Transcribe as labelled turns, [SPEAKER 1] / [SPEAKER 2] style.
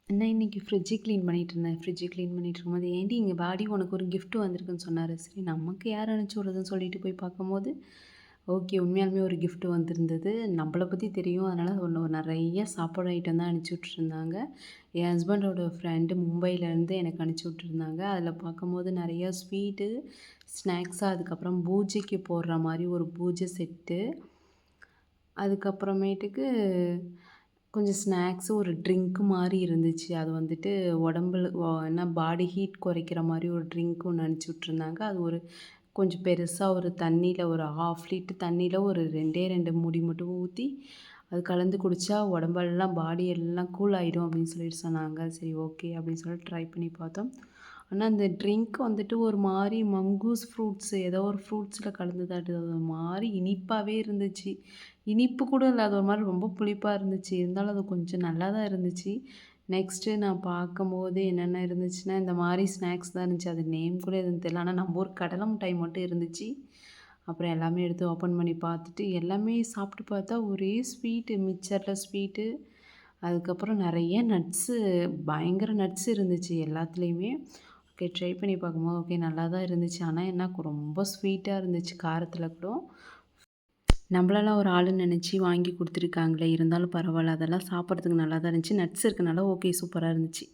[SPEAKER 1] நான் இன்னைக்கு ஃப்ரிட்ஜை க்ளீன் பண்ணிட்டுருந்தேன். ஃப்ரிட்ஜை க்ளீன் பண்ணிட்டுருக்கும்போது, "ஏன்டி இங்க வாடி உனக்கு ஒரு கிஃப்ட் வந்திருக்குன்னு" சொன்னாரு. சரி நமக்கு யார் அனுப்பிச்சு விடுறதுன்னு சொல்லிட்டு போய் பார்க்கும்போது, ஓகே உண்மையாலுமே ஒரு கிஃப்ட் வந்திருந்தது. நம்மள பத்தி தெரியும். அதனால ஒண்ணு நெறைய சாப்பாடு ஐட்டம் தான் அனுப்பிச்சு விட்டுருந்தாங்க. என் ஹஸ்பண்டோட ஃப்ரெண்டு மும்பையிலேருந்து எனக்கு அனுப்பிச்சு விட்டுருந்தாங்க. அதில பார்க்கும்போது நெறைய ஸ்வீட்டு, ஸ்நாக்ஸா அதுக்கப்புறம் பூஜைக்கு போடுற மாரி ஒரு பூஜை செட்டு, அதுக்கப்புறமேட்டுக்கு கொஞ்சம் ஸ்நாக்ஸு, ஒரு ட்ரிங்க்கு மாரி இருந்துச்சு. அது வந்துட்டு உடம்புல என்ன பாடி ஹீட் குறைக்கிற மாரி ஒரு ட்ரிங்க் ஒண்ணு அனுப்பிச்சு விட்டுருந்தாங்க. அது ஒரு கொஞ்சம் பெருசா ஒரு தண்ணீல ஒரு 1/2 லிட்டர் தண்ணீல ஒரு 2டே 2 மூடி மட்டும் ஊத்தி, அது கலந்து குடிச்சா உடம்பெல்லாம் பாடி எல்லாம் கூல் ஆயிடும் அப்படின்னு சொல்லிட்டு சொன்னாங்க. சரி ஓகே அப்படின்னு சொல்லிட்டு ட்ரை பண்ணி பார்த்தோம். ஆனா அந்த ட்ரிங்க் வந்துட்டு ஒரு மாரி மங்கூஸ் ஃப்ரூட்ஸ் ஏதோ ஒரு ஃப்ரூட்ஸ்ல கலந்ததாட்டு ஒரு மாரி இனிப்பாவே இருந்துச்சு. இனிப்பு கூட இல்ல. அது ஒரு மாரி ரொம்ப புளிப்பா இருந்துச்சு. இருந்தாலும் அது கொஞ்சம் நல்லா தான் இருந்துச்சு. நெக்ஸ்ட்டு நான் பார்க்கும்போது என்னென்ன இருந்துச்சுன்னா, இந்த மாரி ஸ்நாக்ஸ் தான் இருந்துச்சு. அது நேம் கூட எதுவும் தெரியல. ஆனா நம்ம ஊர் கடலை மிட்டாய் மட்டும் இருந்துச்சு. அப்புறம் எல்லாமே எடுத்து ஓப்பன் பண்ணி பார்த்துட்டு, எல்லாமே சாப்பிட்டு பார்த்தா ஒரே ஸ்வீட்டு. மிக்சர்ல ஸ்வீட்டு, அதுக்கப்புறம் நெறைய நட்ஸு, பயங்கர நட்ஸ் இருந்துச்சு எல்லாத்துலேயுமே. ஓகே ட்ரை பண்ணி பார்க்கும்போது, ஓகே நல்லா தான் இருந்துச்சு. ஆனா என்ன ரொம்ப ஸ்வீட்டா இருந்துச்சு காரத்தில கூட. நம்மளலாம் ஒரு ஆளுன்னு நெனச்சு வாங்கி குடுத்துருக்காங்களே! இருந்தாலும் பரவால்ல. அதெல்லாம் சாப்பிட்றதுக்கு நல்லா தான் இருந்துச்சு. நட்ஸ் இருக்கனால ஓகே சூப்பரா இருந்துச்சு.